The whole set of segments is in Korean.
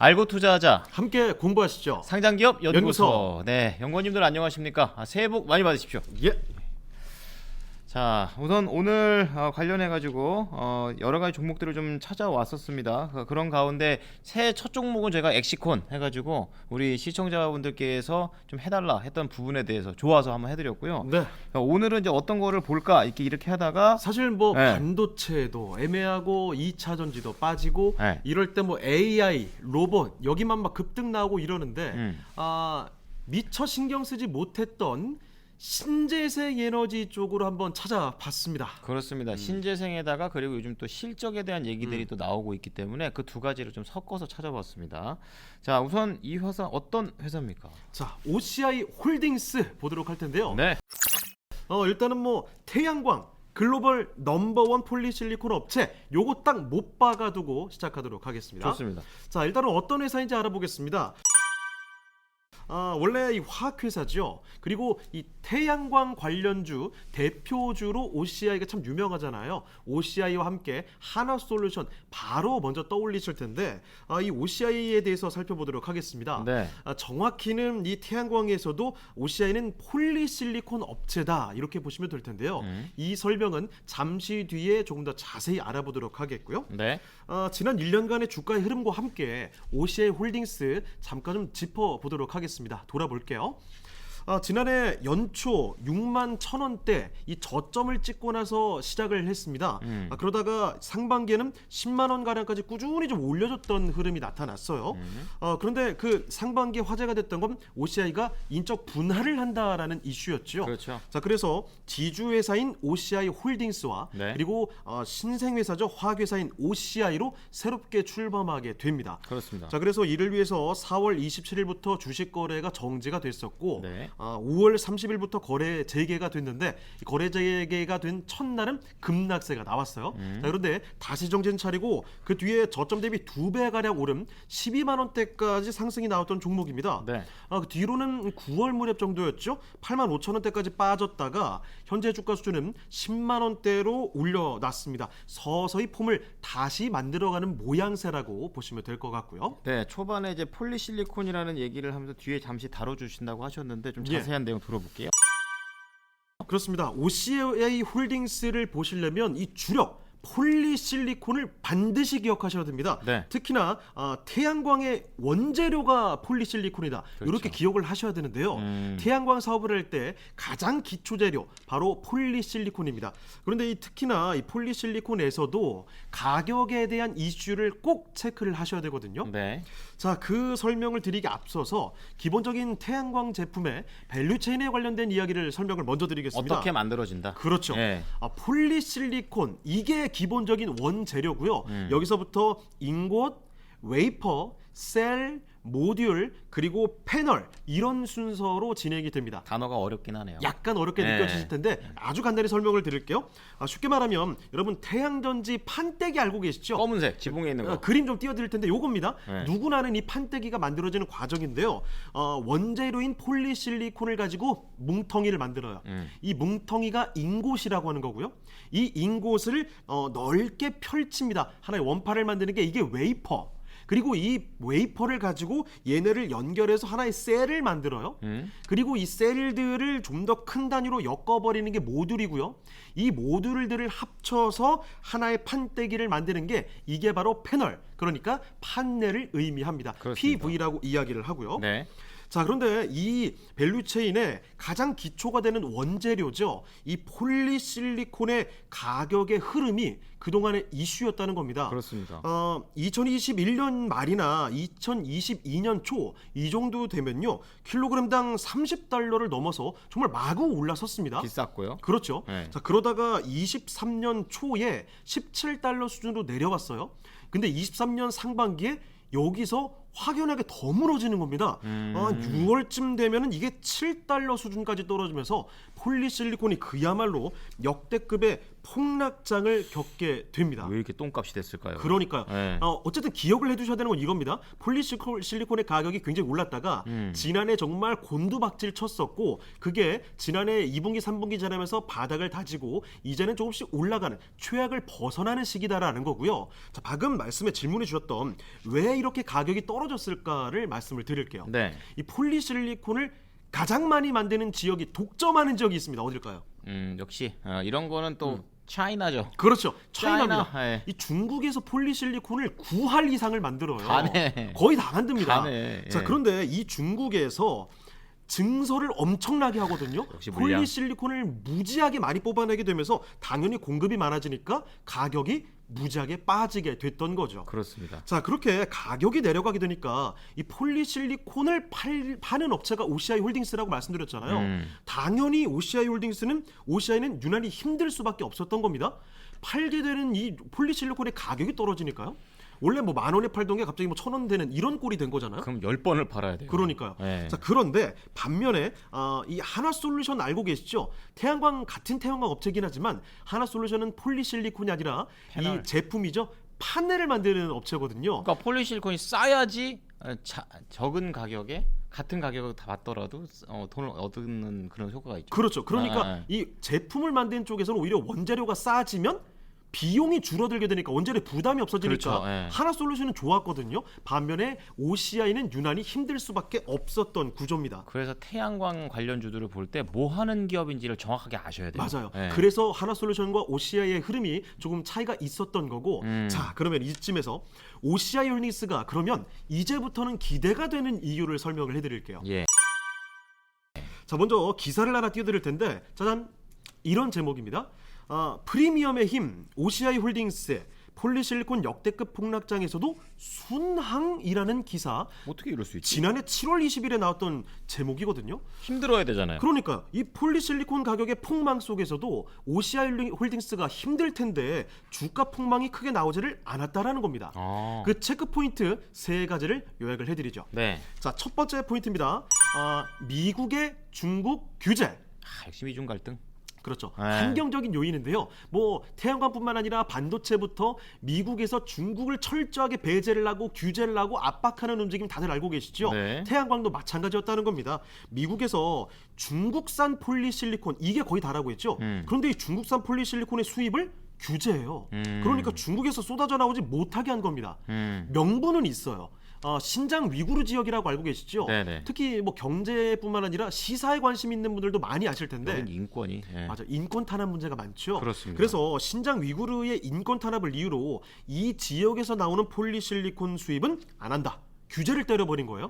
알고 투자하자. 함께 공부하시죠. 상장기업 연구소. 연구소. 네, 연구원님들 안녕하십니까? 새해 복 많이 받으십시오. 예. 자, 우선 오늘 관련해 가지고 여러 가지 종목들을 좀 찾아왔었습니다. 그런 가운데 새해 첫 종목은 제가 엑시콘 해가지고 우리 시청자분들께서 좀 해달라 했던 부분에 대해서 좋아서 한번 해드렸고요. 네. 오늘은 이제 어떤 거를 볼까 이렇게 하다가 사실 뭐 네. 반도체도 애매하고 2차 전지도 빠지고 네. 이럴 때 뭐 AI, 로봇 여기만 막 급등 나오고 이러는데 미처 신경 쓰지 못했던 신재생 에너지 쪽으로 한번 찾아봤습니다. 그렇습니다. 신재생에다가 그리고 요즘 또 실적에 대한 얘기들이 또 나오고 있기 때문에 그 두 가지를 좀 섞어서 찾아봤습니다. 자, 우선 이 회사 어떤 회사입니까? 자, OCI 홀딩스 보도록 할 텐데요. 네. 일단은 뭐 태양광 글로벌 넘버원 폴리실리콘 업체 요거 딱 못 박아두고 시작하도록 하겠습니다. 좋습니다. 자, 일단은 어떤 회사인지 알아보겠습니다. 원래 이 화학회사죠. 그리고 이 태양광 관련주 대표주로 OCI가 참 유명하잖아요. OCI와 함께 하나솔루션 바로 먼저 떠올리실 텐데 이 OCI에 대해서 살펴보도록 하겠습니다. 네. 정확히는 이 태양광에서도 OCI는 폴리실리콘 업체다 이렇게 보시면 될 텐데요. 이 설명은 잠시 뒤에 조금 더 자세히 알아보도록 하겠고요. 네. 지난 1년간의 주가의 흐름과 함께 OCI 홀딩스 잠깐 좀 짚어보도록 하겠습니다. 돌아볼게요. 지난해 연초 6만 1,000원대 이 저점을 찍고 나서 시작을 했습니다. 그러다가 상반기에는 10만 원 가량까지 꾸준히 좀 올려줬던 흐름이 나타났어요. 그런데 그 상반기에 화제가 됐던 건 OCI가 인적 분할을 한다라는 이슈였죠. 그렇죠. 자, 그래서 지주회사인 OCI 홀딩스와 네. 그리고 신생회사죠. 화학회사인 OCI로 새롭게 출범하게 됩니다. 그렇습니다. 자, 그래서 이를 위해서 4월 27일부터 주식 거래가 정지가 됐었고 네. 5월 30일부터 거래 재개가 됐는데 이 거래 재개가 된 첫날은 급락세가 나왔어요. 자, 그런데 다시 정신 차리고 그 뒤에 저점 대비 2배 가량 오름 12만 원대까지 상승이 나왔던 종목입니다. 네. 그 뒤로는 9월 무렵 정도였죠. 8만 5천 원대까지 빠졌다가 현재 주가 수준은 10만 원대로 올려놨습니다. 서서히 폼을 다시 만들어가는 모양새라고 보시면 될 것 같고요. 네, 초반에 이제 폴리실리콘이라는 얘기를 하면서 뒤에 잠시 다뤄주신다고 하셨는데 좀 자세한 내용 들어볼게요. 그렇습니다. OCI 홀딩스를 보시려면 이 주력 폴리실리콘을 반드시 기억하셔야 됩니다. 네. 특히나 태양광의 원재료가 폴리실리콘이다. 그렇죠. 이렇게 기억을 하셔야 되는데요. 태양광 사업을 할 때 가장 기초 재료 바로 폴리실리콘입니다. 그런데 특히나 이 폴리실리콘에서도 가격에 대한 이슈를 꼭 체크를 하셔야 되거든요. 네. 자, 그 설명을 드리기 앞서서 기본적인 태양광 제품의 밸류체인에 관련된 이야기를 설명을 먼저 드리겠습니다. 어떻게 만들어진다? 그렇죠. 네. 폴리실리콘 이게 기본적인 원재료고요. 여기서부터 인곳, 웨이퍼, 셀, 모듈 그리고 패널 이런 순서로 진행이 됩니다. 단어가 어렵긴 하네요. 약간 어렵게 네. 느껴지실 텐데 아주 간단히 설명을 드릴게요. 쉽게 말하면 여러분 태양전지 판때기 알고 계시죠? 검은색 지붕에 있는 거. 그림 좀 띄워드릴 텐데 요겁니다. 네. 누구나 아는 이 판때기가 만들어지는 과정인데요. 원재료인 폴리실리콘을 가지고 뭉텅이를 만들어요. 이 뭉텅이가 인곳이라고 하는 거고요. 이 인곳을 넓게 펼칩니다. 하나의 원판을 만드는 게 이게 웨이퍼. 그리고 이 웨이퍼를 가지고 얘네를 연결해서 하나의 셀을 만들어요. 그리고 이 셀들을 좀 더 큰 단위로 엮어버리는 게 모듈이고요. 이 모듈들을 합쳐서 하나의 판때기를 만드는 게 이게 바로 패널, 그러니까 판넬을 의미합니다. 그렇습니다. PV라고 이야기를 하고요. 네. 자, 그런데 이 밸류체인의 가장 기초가 되는 원재료죠. 이 폴리실리콘의 가격의 흐름이 그동안의 이슈였다는 겁니다. 그렇습니다. 2021년 말이나 2022년 초 이 정도 되면요. 킬로그램당 $30를 넘어서 정말 마구 올라섰습니다. 비쌌고요. 그렇죠. 네. 자, 그러다가 23년 초에 $17 수준으로 내려왔어요. 근데 23년 상반기에 여기서 확연하게 더 무너지는 겁니다. 6월쯤 되면은 이게 $7 수준까지 떨어지면서 폴리실리콘이 그야말로 역대급의 폭락장을 겪게 됩니다. 왜 이렇게 똥값이 됐을까요? 그러니까요. 네. 어쨌든 기억을 해두셔야 되는 건 이겁니다. 폴리실리콘의 가격이 굉장히 올랐다가 지난해 정말 곤두박질 쳤었고 그게 지난해 2분기 3분기 지나면서 바닥을 다지고 이제는 조금씩 올라가는 최악을 벗어나는 시기다라는 거고요. 자, 방금 말씀에 질문해 주셨던 왜 이렇게 가격이 떨어졌는지 떨어졌을까를 말씀을 드릴게요. 네. 이 폴리실리콘을 가장 많이 만드는 지역이 독점하는 지역이 있습니다. 어딜까요? 역시 이런 거는 또 차이나죠. 그렇죠. 차이나입니다. 차이나, 예. 이 중국에서 폴리실리콘을 9할 이상을 만들어요. 가네. 거의 다 만듭니다. 가네. 자, 예. 그런데 이 중국에서 증설을 엄청나게 하거든요. 역시 물량. 폴리실리콘을 무지하게 많이 뽑아내게 되면서 당연히 공급이 많아지니까 가격이 무지하게 빠지게 됐던 거죠. 그렇습니다. 자, 그렇게 가격이 내려가게 되니까 이 폴리실리콘을 파는 업체가 OCI 홀딩스라고 말씀드렸잖아요. 당연히 OCI는 유난히 힘들 수밖에 없었던 겁니다. 팔게 되는 이 폴리실리콘의 가격이 떨어지니까요. 원래 뭐 10,000원에 팔던 게 갑자기 뭐 1,000원 되는 이런 꼴이 된 거잖아요. 그럼 10번을 팔아야 돼요. 그러니까요. 네. 자, 그런데 반면에 이 하나솔루션 알고 계시죠? 같은 태양광 업체긴 하지만 하나솔루션은 폴리실리콘이 아니라 패널. 이 제품이죠. 파넬을 만드는 업체거든요. 그러니까 폴리실리콘이 싸야지 적은 가격에 같은 가격을 다 받더라도 돈을 얻는 그런 효과가 있죠. 그렇죠. 그러니까 아. 이 제품을 만드는 쪽에서는 오히려 원재료가 싸지면 비용이 줄어들게 되니까 원재료 부담이 없어지니까 그렇죠, 예. 하나솔루션은 좋았거든요. 반면에 OCI는 유난히 힘들 수밖에 없었던 구조입니다. 그래서 태양광 관련주들을 볼 때 뭐 하는 기업인지를 정확하게 아셔야 돼요. 맞아요. 예. 그래서 하나솔루션과 OCI의 흐름이 조금 차이가 있었던 거고, 자, 그러면 이쯤에서 OCI 홀딩스가 그러면 이제부터는 기대가 되는 이유를 설명을 해드릴게요. 예. 자, 먼저 기사를 하나 띄워드릴 텐데, 짜잔, 이런 제목입니다. 프리미엄의 힘, OCI 홀딩스의 폴리실리콘 역대급 폭락장에서도 순항이라는 기사. 어떻게 이럴 수 있지? 지난해 7월 20일에 나왔던 제목이거든요. 힘들어야 되잖아요. 그러니까 이 폴리실리콘 가격의 폭망 속에서도 OCI 홀딩스가 힘들 텐데 주가 폭망이 크게 나오지를 않았다라는 겁니다. 그 체크 포인트 세 가지를 요약을 해드리죠. 네. 자, 첫 번째 포인트입니다. 미국의 중국 규제. 역시 미중 갈등. 그렇죠. 네. 환경적인 요인인데요. 뭐 태양광뿐만 아니라 반도체부터 미국에서 중국을 철저하게 배제를 하고 규제를 하고 압박하는 움직임 다들 알고 계시죠? 네. 태양광도 마찬가지였다는 겁니다. 미국에서 중국산 폴리실리콘 이게 거의 다라고 했죠. 그런데 이 중국산 폴리실리콘의 수입을 규제해요. 그러니까 중국에서 쏟아져 나오지 못하게 한 겁니다. 명분은 있어요. 신장 위구르 지역이라고 알고 계시죠? 네네. 특히 뭐 경제뿐만 아니라 시사에 관심 있는 분들도 많이 아실 텐데 여긴 인권이. 예. 맞아, 인권 탄압 문제가 많죠. 그렇습니다. 그래서 신장 위구르의 인권 탄압을 이유로 이 지역에서 나오는 폴리실리콘 수입은 안 한다. 규제를 때려버린 거예요.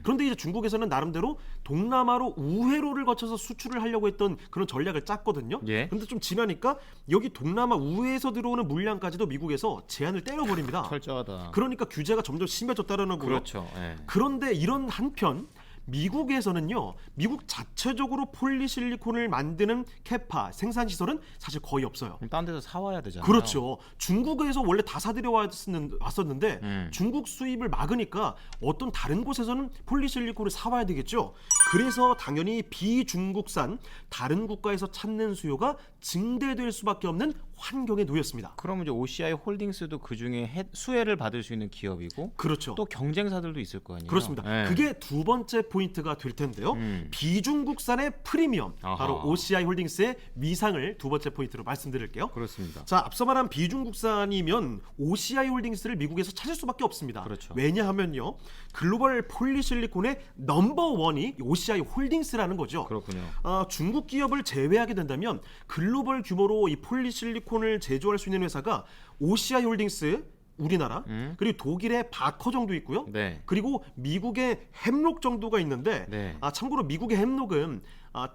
그런데 이제 중국에서는 나름대로 동남아로 우회로를 거쳐서 수출을 하려고 했던 그런 전략을 짰거든요. 예. 그런데 좀 지나니까 여기 동남아 우회에서 들어오는 물량까지도 미국에서 제한을 때려버립니다. 철저하다. 그러니까 규제가 점점 심해졌다라는 거고요. 그렇죠. 예. 그런데 이런 한편 미국에서는요, 미국 자체적으로 폴리실리콘을 만드는 캐파 생산 시설은 사실 거의 없어요. 그럼 딴 데서 사와야 되잖아요. 그렇죠. 중국에서 원래 다 사들여 왔었는데 중국 수입을 막으니까 어떤 다른 곳에서는 폴리실리콘을 사와야 되겠죠. 그래서 당연히 비중국산 다른 국가에서 찾는 수요가 증대될 수밖에 없는 환경에 놓였습니다. 그러면 이제 OCI 홀딩스도 그 중에 수혜를 받을 수 있는 기업이고, 그렇죠. 또 경쟁사들도 있을 거 아니에요. 그렇습니다. 예. 그게 두 번째 포인트가 될 텐데요. 비중국산의 프리미엄, 아하. 바로 OCI 홀딩스의 위상을 두 번째 포인트로 말씀드릴게요. 그렇습니다. 자, 앞서 말한 비중국산이면 OCI 홀딩스를 미국에서 찾을 수밖에 없습니다. 그렇죠. 왜냐하면요, 글로벌 폴리실리콘의 넘버원이 OCI 홀딩스라는 거죠. 그렇군요. 중국 기업을 제외하게 된다면 글로벌 규모로 이 폴리실리콘을 제조할 수 있는 회사가 OCI 홀딩스, 우리나라, 그리고 독일의 바커 정도 있고요. 네. 그리고 미국의 햄록 정도가 있는데, 네. 참고로 미국의 햄록은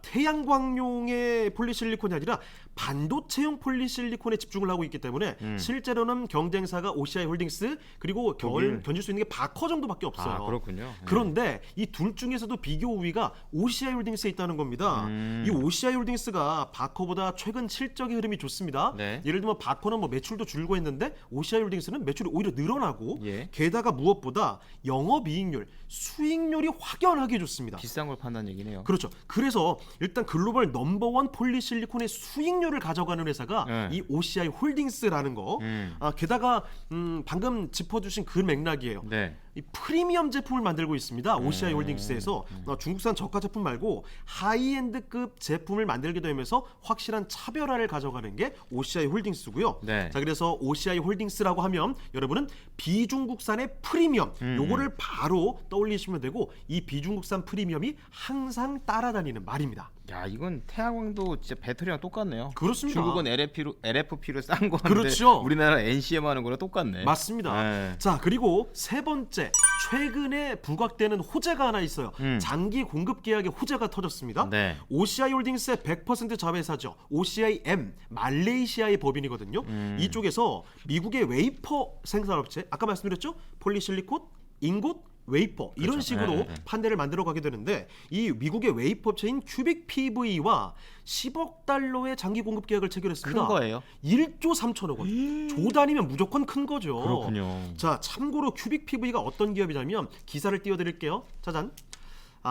태양광용의 폴리실리콘이 아니라 반도체용 폴리실리콘에 집중을 하고 있기 때문에 실제로는 경쟁사가 OCI 홀딩스 그리고 견줄 수 있는 게 바커 정도밖에 없어요. 그렇군요. 그런데 이 둘 중에서도 비교 우위가 OCI 홀딩스에 있다는 겁니다. 이 OCI 홀딩스가 바커보다 최근 실적의 흐름이 좋습니다. 네. 예를 들면 바커는 뭐 매출도 줄고 했는데 OCI 홀딩스는 매출이 오히려 늘어나고, 예. 게다가 무엇보다 영업이익률, 수익률이 확연하게 좋습니다. 비싼 걸 판다는 얘기네요. 그렇죠. 그래서 일단 글로벌 넘버원 폴리실리콘의 수익률을 가져가는 회사가 네. 이 OCI 홀딩스라는 거. 게다가 방금 짚어주신 그 맥락이에요. 네. 이 프리미엄 제품을 만들고 있습니다. OCI 홀딩스에서 중국산 저가 제품 말고 하이엔드급 제품을 만들게 되면서 확실한 차별화를 가져가는 게 OCI 홀딩스고요. 네. 자, 그래서 OCI 홀딩스라고 하면 여러분은 비중국산의 프리미엄 요거를 바로 떠올리시면 되고, 이 비중국산 프리미엄이 항상 따라다니는 말입니다. 야, 이건 태양광도 진짜 배터리랑 똑같네요. 그렇습니다. 중국은 LFP로 싼 거 하는데 그렇죠. 우리나라 NCM 하는 거랑 똑같네. 맞습니다. 네. 자, 그리고 세 번째, 최근에 부각되는 호재가 하나 있어요. 장기 공급 계약의 호재가 터졌습니다. 네. OCI 홀딩스의 100% 자회사죠. OCIM, 말레이시아의 법인이거든요. 이쪽에서 미국의 웨이퍼 생산업체, 아까 말씀드렸죠? 폴리실리콘, 인곳, 웨이퍼 이런 그렇죠. 식으로 네, 네. 판대를 만들어 가게 되는데, 이 미국의 웨이퍼 업체인 큐빅 PV와 10억 달러의 장기 공급 계약을 체결했습니다. 큰 거예요. 1조 3천억 원. 조 단위면 무조건 큰 거죠. 그렇군요. 자, 참고로 큐빅 PV가 어떤 기업이냐면, 기사를 띄워드릴게요. 짜잔.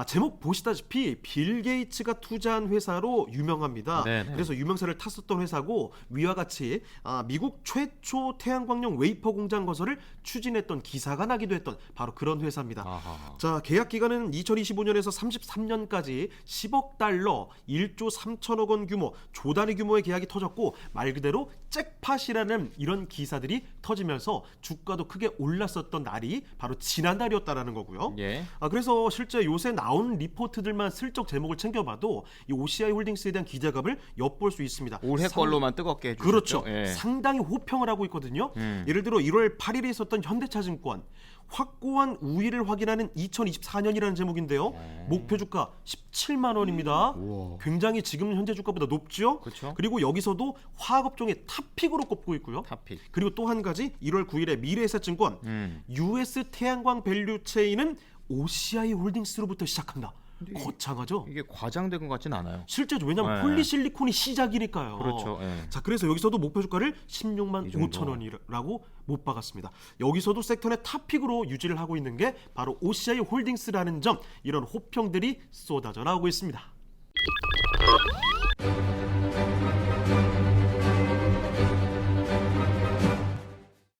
제목 보시다시피 빌 게이츠가 투자한 회사로 유명합니다. 네네. 그래서 유명세를 탔었던 회사고, 위와 같이 미국 최초 태양광용 웨이퍼 공장 건설을 추진했던 기사가 나기도 했던 바로 그런 회사입니다. 아하. 자, 계약 기간은 2025년에서 33년까지 10억 달러, 1조 3천억 원 규모, 조 단위 규모의 계약이 터졌고, 말 그대로 잭팟이라는 이런 기사들이 터지면서 주가도 크게 올랐었던 날이 바로 지난달이었다라는 거고요. 예. 그래서 실제 요새 나온 리포트들만 슬쩍 제목을 챙겨봐도 이 OCI 홀딩스에 대한 기대감을 엿볼 수 있습니다. 올해 걸로만 뜨겁게 해주셨죠. 그렇죠. 예. 상당히 호평을 하고 있거든요. 예를 들어 1월 8일에 있었던 현대차증권 확고한 우위를 확인하는 2024년이라는 제목인데요. 목표 주가 17만 원입니다. 굉장히 지금 현재 주가보다 높죠. 그렇죠. 그리고 여기서도 화학업종의 탑픽으로 꼽고 있고요. 탑픽. 그리고 또 한 가지 1월 9일에 미래에셋증권 US 태양광 밸류체인은 OCI 홀딩스로부터 시작한다. 거창하죠? 이게 과장된 것 같진 않아요. 실제죠. 왜냐하면 네. 폴리실리콘이 시작이니까요. 그렇죠. 예. 자, 그래서 여기서도 목표 주가를 16만 이 정도. 5천 원이라고 못 박았습니다. 여기서도 섹터 내 탑픽으로 유지를 하고 있는 게 바로 OCI 홀딩스라는 점, 이런 호평들이 쏟아져 나오고 있습니다.